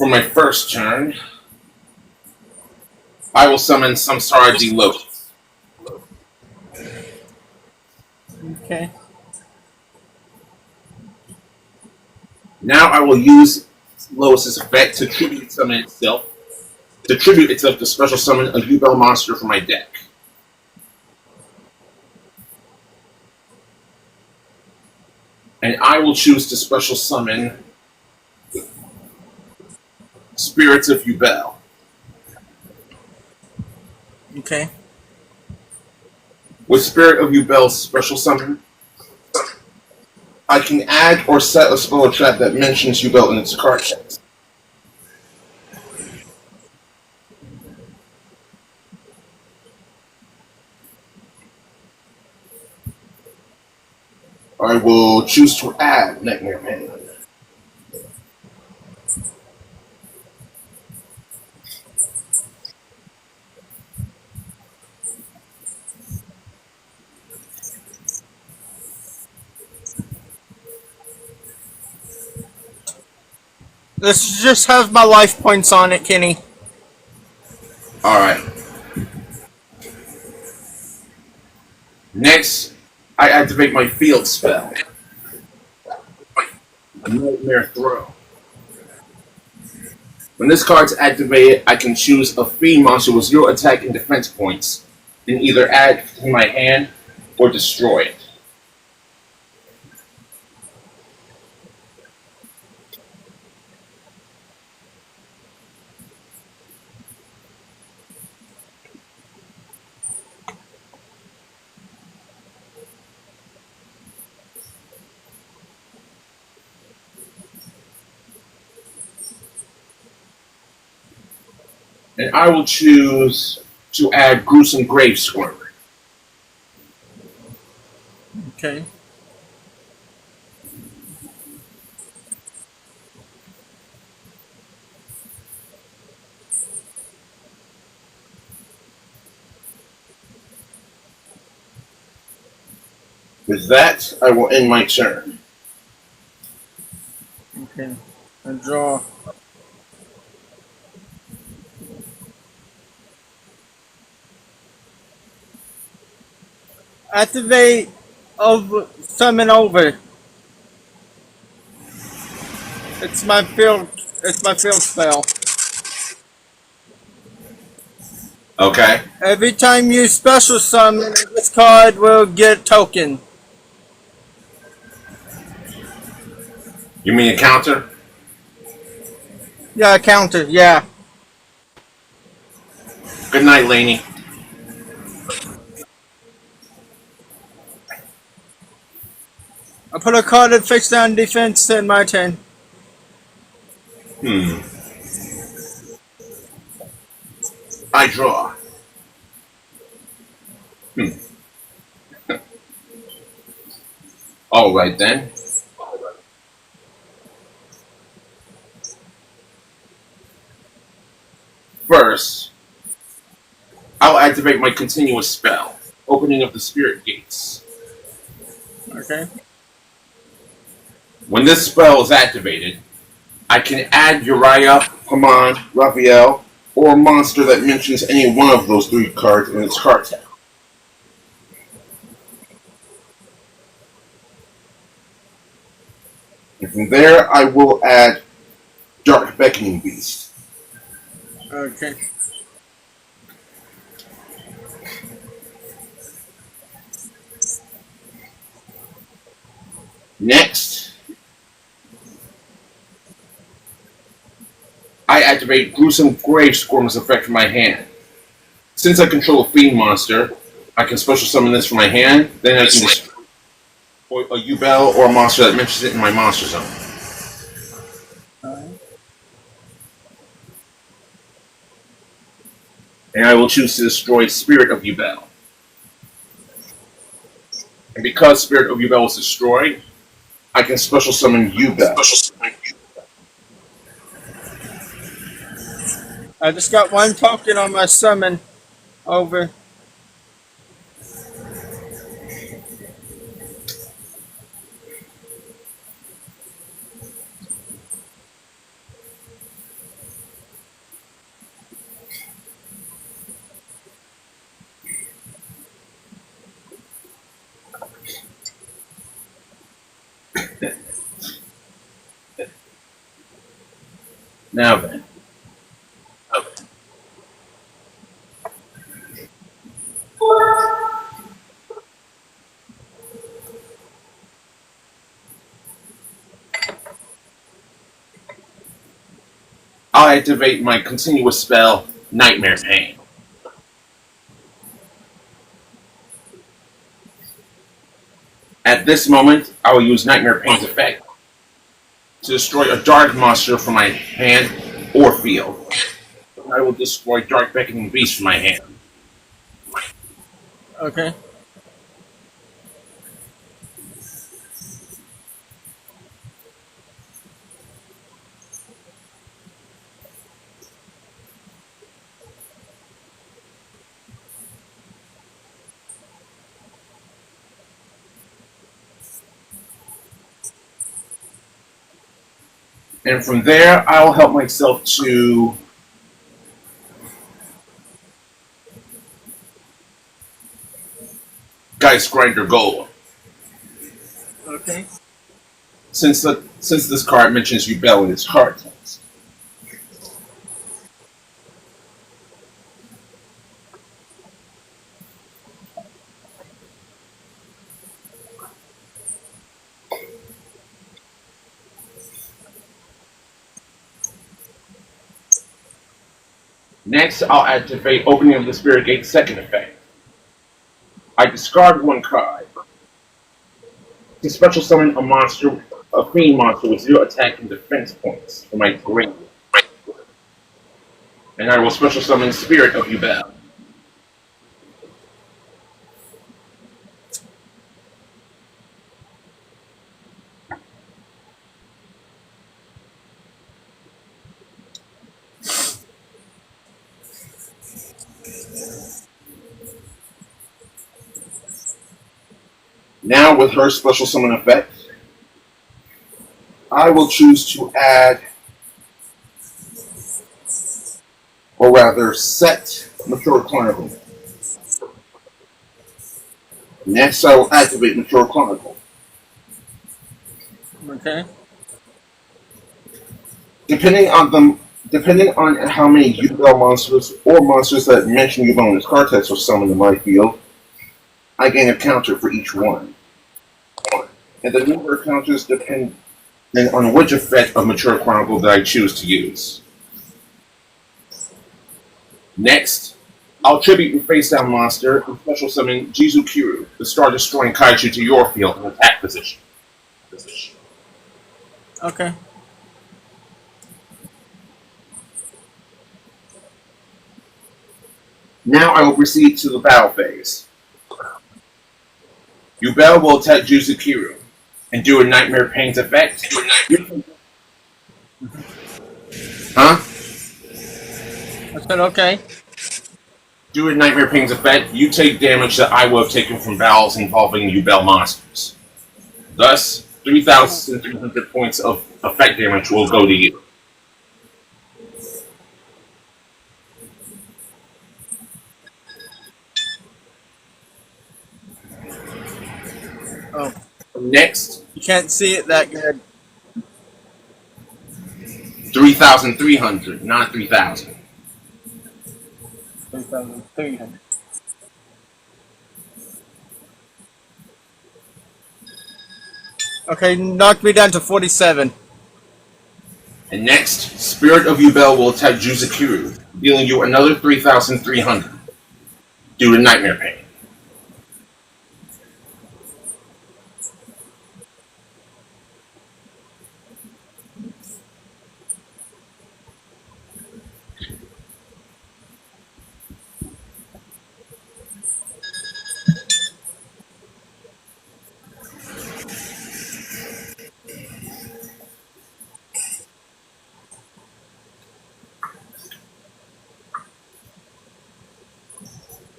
For my first turn, I will summon Samsara Loki. Okay. Now I will use Lois's effect to tribute summon itself. To tribute itself to special summon a UBEL monster from my deck. And I will choose to special summon Spirits of UBEL. Okay. With Spirit of UBEL's special summon, I can add or set a spell or trap that mentions UBEL in its card text. I will choose to add Nightmare Man. This just has my life points on it, Kenny. Alright. Next, I activate my field spell. Nightmare Throw. When this card's activated, I can choose a fiend monster with 0 attack and defense points, and either add it to my hand or destroy it. And I will choose to add Gruesome Grave Squirmer. Okay. With that, I will end my turn. Okay. I draw. Activate over summon over. It's my field spell. Okay. Every time you special summon, this card will get a token. You mean a counter? Yeah, counter, yeah. Good night, Laney. I put a card that fixed down defense in my turn. I draw. Alright then. First, I'll activate my continuous spell, opening of the spirit gates. Okay. When this spell is activated, I can add Uriah, Haman, Raphael, or a monster that mentions any one of those 3 cards in its card tag. And from there, I will add Dark Beckoning Beast. Okay. Next, I activate Gruesome Grave Squirmer's effect from my hand. Since I control a fiend monster, I can special summon this from my hand, then I can destroy a UBEL or a monster that mentions it in my monster zone. And I will choose to destroy Spirit of UBEL. And because Spirit of UBEL was destroyed, I can special summon UBEL. I just got 1 token on my summon over. Now then. I'll activate my continuous spell, Nightmare Pain. At this moment, I will use Nightmare Pain's effect to destroy a dark monster from my hand or field. I will destroy Dark Beckoning Beast from my hand. Okay. And from there, I'll help myself to Geist Grinder Golem. Okay. Since this card mentions Rebel in its card text. Next, I'll activate Opening of the Spirit Gate second effect. I discard one card to special summon a fiend monster with 0 attack and defense points from my grave. And I will special summon Spirit of Yubel. Now, with her special summon effect, I will choose to add, or rather, set Mature Chronicle. Next, I will activate Mature Chronicle. Okay. Depending on how many Yubel monsters or monsters that mention Yubel in its card text are summoned in my field, I gain a counter for each one. And the number of counters depend on which effect of Mature Chronicle that I choose to use. Next, I'll tribute your face down monster and special summon Jizukiru, the star destroying kaiju, to your field in attack position. Okay. Now I will proceed to the battle phase. Yubel will attack Jizukiru and do a Nightmare Pain's effect. Huh? I said okay. Do a Nightmare Pain's effect. You take damage that I will have taken from battles involving Yubel monsters. Thus, 3,300 points of effect damage will go to you. Oh, Next, you can't see it that good. 3,300, not 3,000. 3,300. Okay, knock me down to 47. And next, Spirit of Yubel will attack Jizukiru, dealing you another 3,300 due to Nightmare Pain.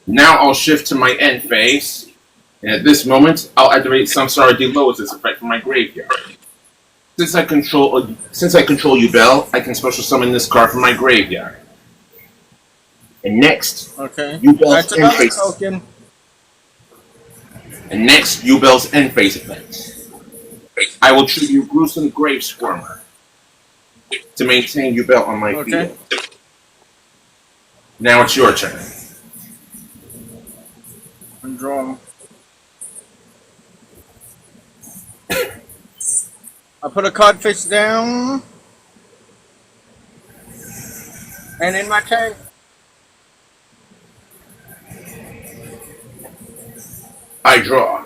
Now I'll shift to my end phase, and at this moment, I'll activate Samsara VLLO as its effect from my graveyard. Since I control Yubel, I can special summon this card from my graveyard. And next, Okay. Yubel's That's end another phase. token. And next, Yubel's end phase effect. I will tribute Gruesome Grave Squirmer. to maintain U-Belt on my Okay. field. Now it's your turn. And draw. I put a card face down. And in my turn. I draw.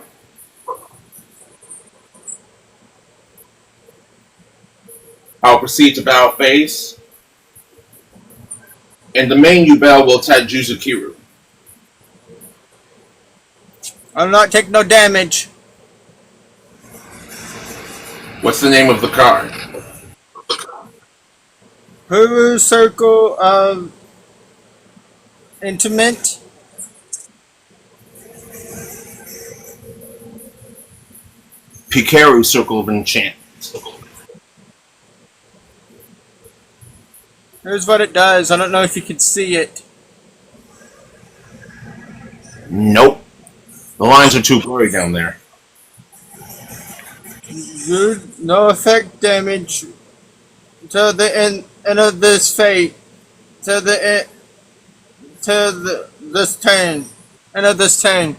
I'll proceed to bow face, and the main U-Bell will attack Juzukiru. I'll not take no damage. What's the name of the card? Huru Circle of Intimate. Pikaru Circle of Enchant. Here's what it does. I don't know if you can see it. Nope. The lines are too blurry down there. Good. No effect damage to the end of this fate. To the end. This turn. End of this turn.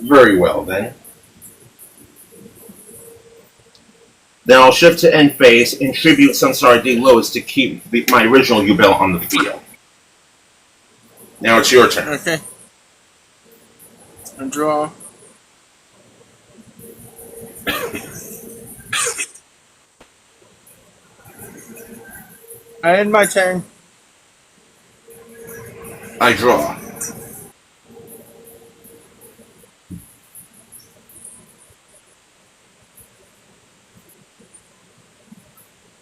Very well, then. Then I'll shift to end phase and tribute Sunstar D. Lois to keep my original U-Bell on the field. Now it's your turn. Okay. And draw. I end my turn. I draw.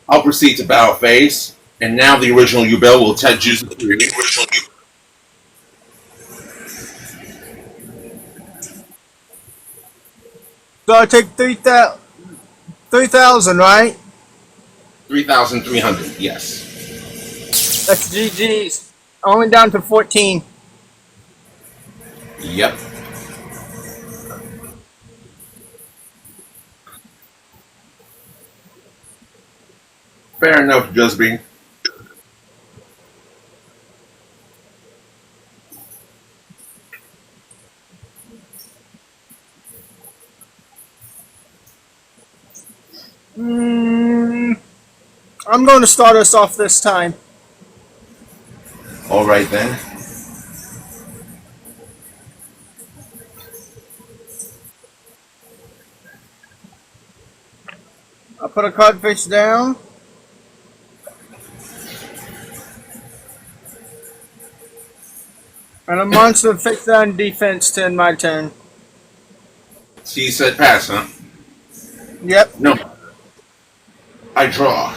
I'll proceed to bow face, and now the original U-Bell will attack Juzukiru. So I take 3,000, right? 3,300, yes. That's GG's. Only down to 14. Yep. Fair enough, Jusby. I'm going to start us off this time. All right, then. I'll put a card face down. And a monster face down defense to end my turn. So you said pass, huh? Yep. No. I draw.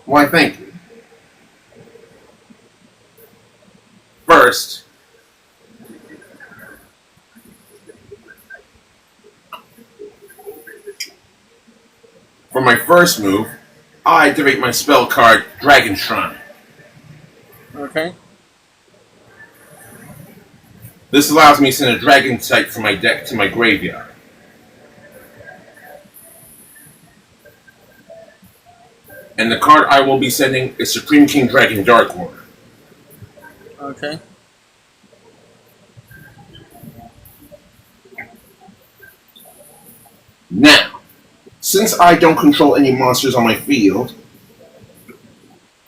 Why, thank you. First, for my first move, I activate my spell card, Dragon Shrine. Okay. This allows me to send a dragon type from my deck to my graveyard. And the card I will be sending is Supreme King Dragon Dark Warrior. Okay. Now, since I don't control any monsters on my field,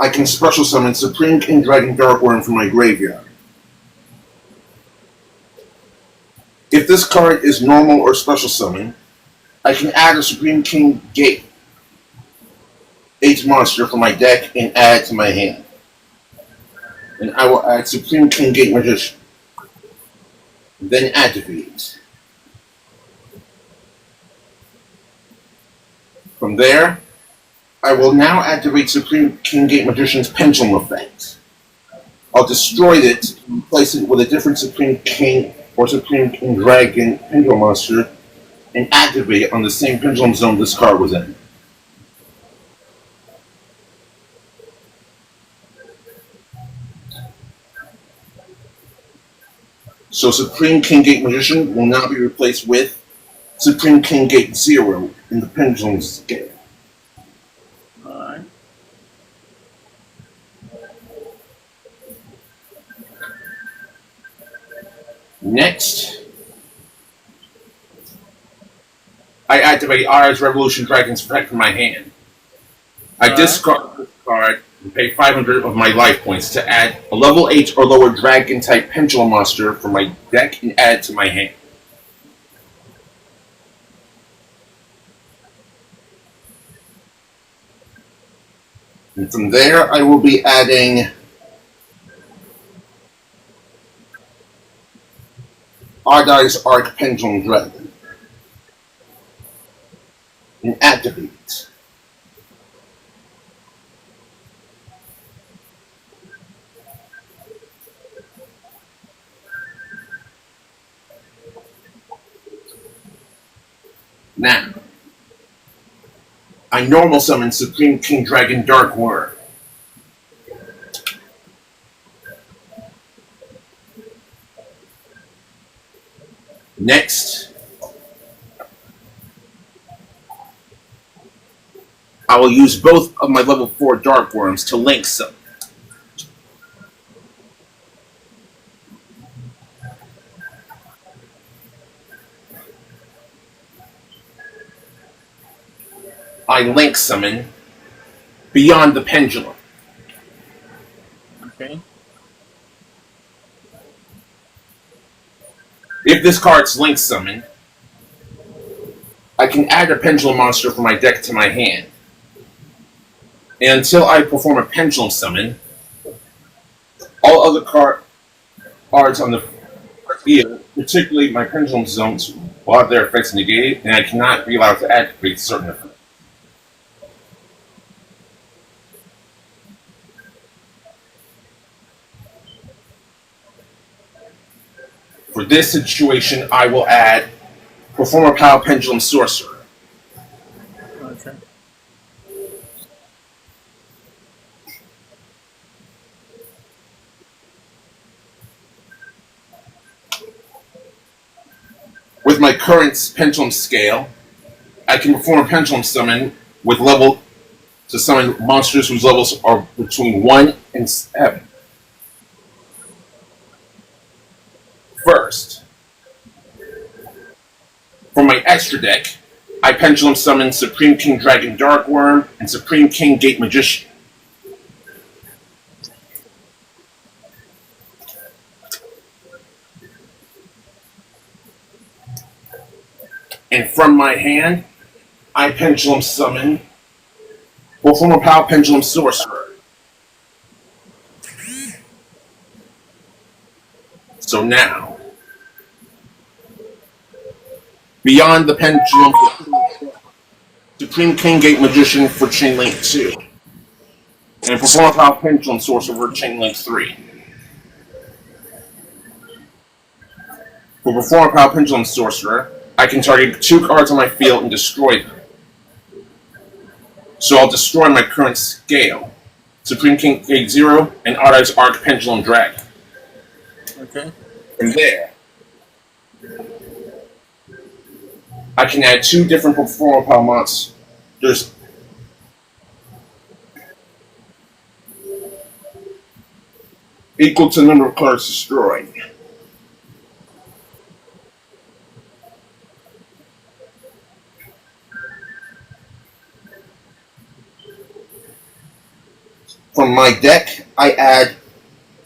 I can special summon Supreme King Dragon Dark Worm from my graveyard. If this card is normal or special summon, I can add a Supreme King Gate H monster from my deck and add it to my hand. And I will add Supreme King Gate Magician. Then activate. From there, I will now activate Supreme King Gate Magician's Pendulum effect. I'll destroy it and replace it with a different Supreme King or Supreme King Dragon Pendulum monster and activate it on the same pendulum zone this card was in. So Supreme King Gate Magician will now be replaced with Supreme King Gate 0 in the pendulum scale. Alright. Next, I activate Ara's Revolution Dragon's effect from my hand. I discard this card and pay 500 of my life points to add a level 8 or lower dragon type pendulum monster from my deck and add it to my hand. And from there, I will be adding Ardai's Arc Pendulum Dragon and activate it. Now, I normal summon Supreme King Dragon Dark Worm. Next, I will use both of my level 4 Dark Worms to link summon. I link summon Beyond the Pendulum. Okay. If this card's link summoned, I can add a pendulum monster from my deck to my hand. And until I perform a pendulum summon, all other cards on the field, particularly my pendulum zones, will have their effects negated, and I cannot be allowed to activate certain effects. For this situation, I will add Perform a Power Pendulum Sorcerer. Okay. With my current pendulum scale, I can perform a pendulum summon with level to summon monsters whose levels are between 1 and 7. First, from my extra deck, I pendulum summon Supreme King Dragon Dark Worm and Supreme King Gate Magician. And from my hand, I pendulum summon Perform a Power Pendulum Sorcerer. So now, Beyond the Pendulum, Supreme King Gate Magician for Chain Link 2. And Perform a Power Pendulum Sorcerer for Chain Link 3. For Perform a Power Pendulum Sorcerer, I can target 2 cards on my field and destroy them. So I'll destroy my current scale, Supreme King Gate 0 and Ardai's Arc Pendulum Dragon. Okay. From there, I can add 2 different Perform a Power monsters equal to the number of cards destroyed. From my deck, I add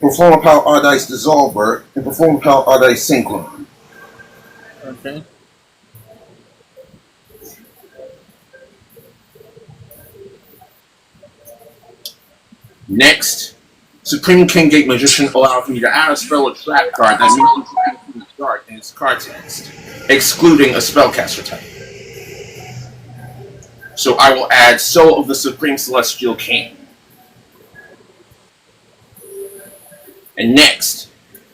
Perform a Power Ardai's Dissolver and Perform a Power Ardai's Synchron. Okay. Next, Supreme King Gate Magician allows me to add a spell or trap card that means from the start in its card text, excluding a spellcaster type. So I will add Soul of the Supreme Celestial King. And next,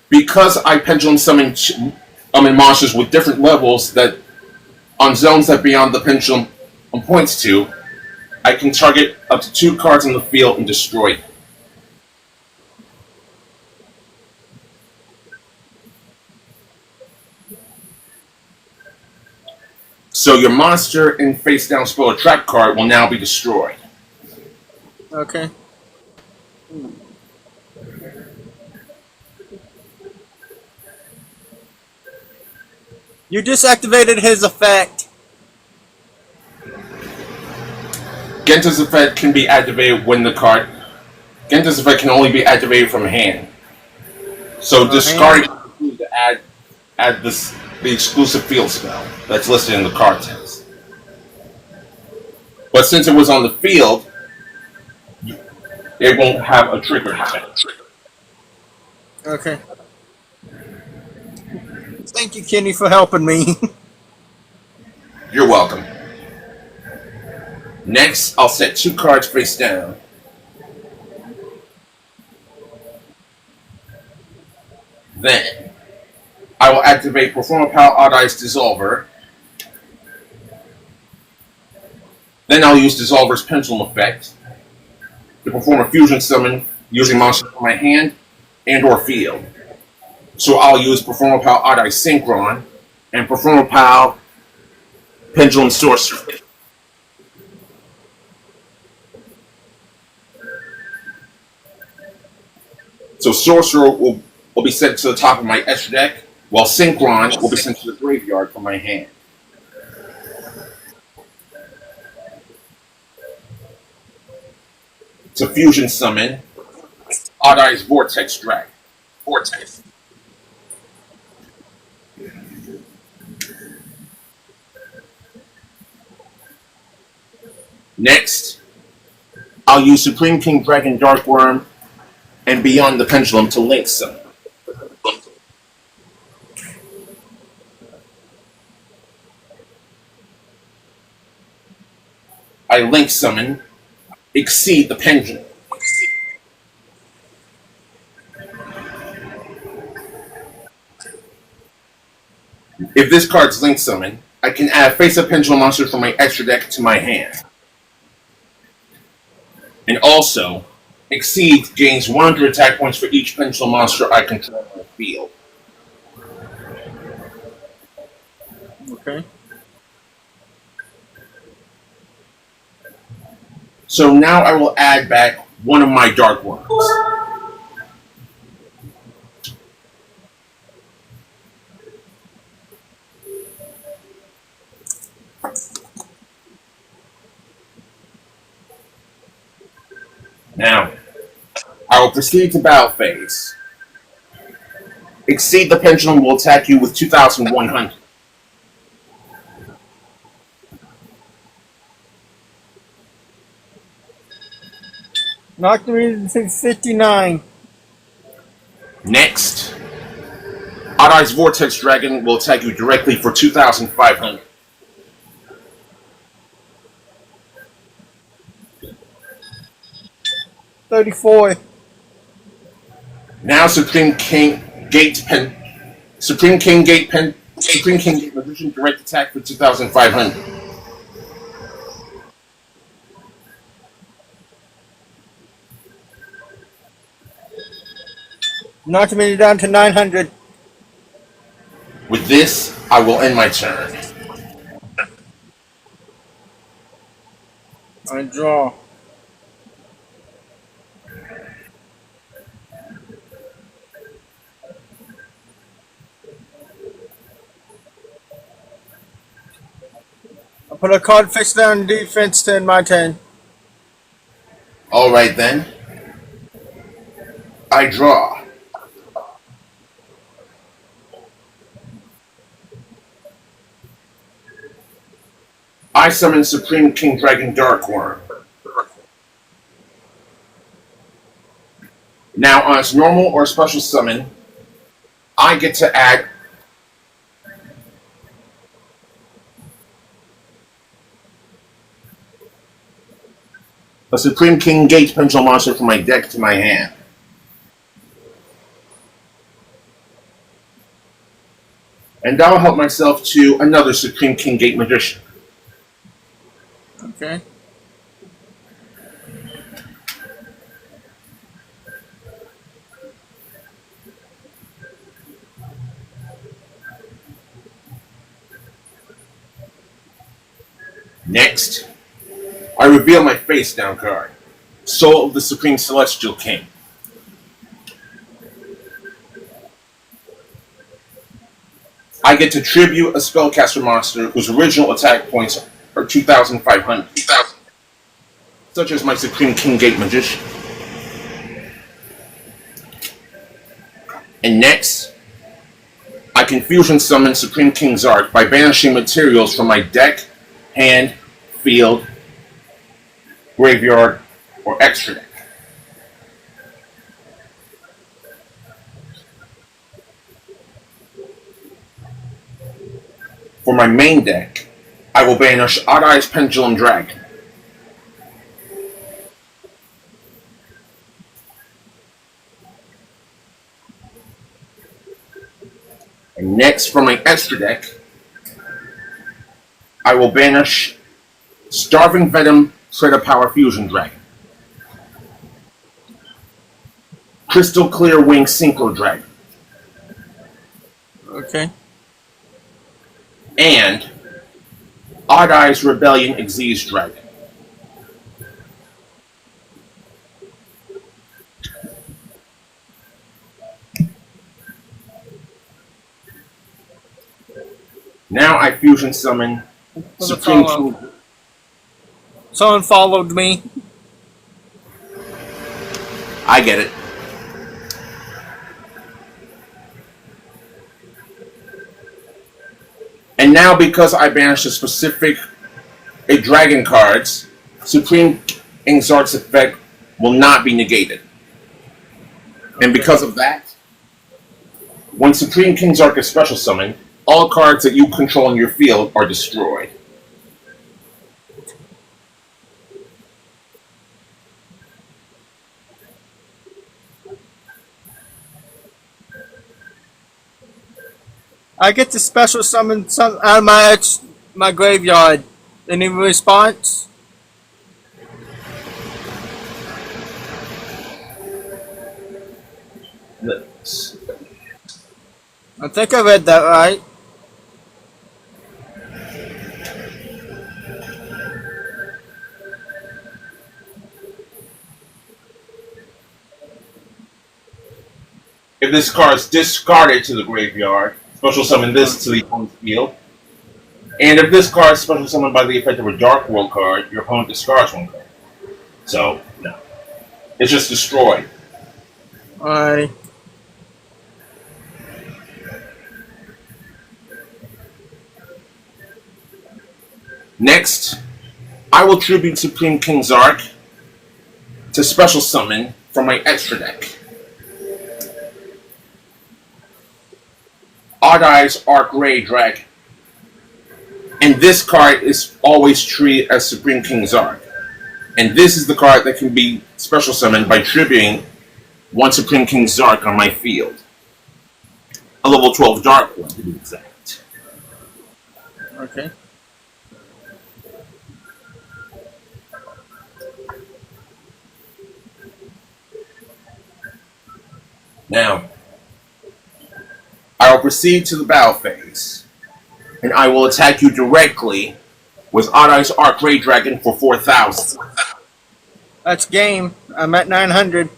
because I pendulum summon monsters with different levels that on zones that Beyond the Pendulum points to, I can target up to 2 cards on the field and destroy them. So your monster and face down spell or trap card will now be destroyed. Okay. You disactivated his effect. Genta's effect can be activated when the card. Genta's effect can only be activated from hand. So discarding to add the exclusive field spell that's listed in the card text. But since it was on the field, it won't have a trigger effect. Okay. Thank you, Kenny, for helping me. You're welcome. Next, I'll set 2 cards face down. Then, I will activate Perform Power Odd Ice Dissolver. Then I'll use Dissolver's Pendulum effect to perform a fusion summon using monsters from my hand and or field. So I'll use Perform Power Odd Ice Synchron and Perform Power Pendulum Sorcerer. So Sorcerer will be sent to the top of my extra deck, while Synchron will be sent to the graveyard from my hand. To fusion summon Odd Eyes Vortex Dragon. Vortex. Next, I'll use Supreme King Dragon Darkworm and Beyond the Pendulum to link summon. I link summon Exceed the Pendulum. If this card's link summon, I can add face-up pendulum monster from my extra deck to my hand. And also, Exceed gains 100 attack points for each pendulum monster I control on the field. Okay. So now I will add back one of my Dark Worms. Now, I will proceed to battle phase. Exceed the Pendulum will attack you with 2,100. Knocked me to 59. Next, Odd Eyes Vortex Dragon will attack you directly for 2,500. $34. Now Supreme King Gate Magician direct attack for 2,500. Knocked me down to 900. With this, I will end my turn. I draw. I put a card face down defense to end my turn. Alright then. I draw. I summon Supreme King Dragon Darkworm. Now on its normal or special summon, I get to add a Supreme King Gate Pendulum monster from my deck to my hand. And I'll help myself to another Supreme King Gate Magician. Okay. Next, I reveal my face down card, Soul of the Supreme Celestial King. I get to tribute a spellcaster monster whose original attack points are 2,500, such as my Supreme King Gate Magician. And next, I can fusion summon Supreme King Zark by banishing materials from my deck, hand, field, graveyard, or extra deck. For my main deck, I will banish Odd-Eye's Pendulum Dragon. And next, for my extra deck, I will banish Starving Venom Shredder Power Fusion Dragon, Crystal Clear Wing Synchro Dragon, Okay. and Odd-Eye's Rebellion Xyz Dragon. Now I fusion summon Supreme King. Someone followed me. I get it. And now, because I banished a dragon cards, Supreme King Zark's effect will not be negated. And because of that, when Supreme King Zark is special summoned, all cards that you control in your field are destroyed. I get to special summon some out of my graveyard. Any response? Let's- I think I read that right. If this card is discarded to the graveyard, special summon this to the opponent's field. And if this card is special summoned by the effect of a Dark World card, your opponent discards one card. So, no. It's just destroyed. Alright. Next, I will tribute Supreme King Zark to special summon from my extra deck. Odd-Eye's Arc Ray Dragon. And this card is always treated as Supreme King Zark. And this is the card that can be special summoned by tributing one Supreme King Zark on my field. A level 12 Dark one, to be exact. Okay. Now, I will proceed to the battle phase, and I will attack you directly with Odd-Eye's Arc Ray Dragon for 4,000. That's game. I'm at 900.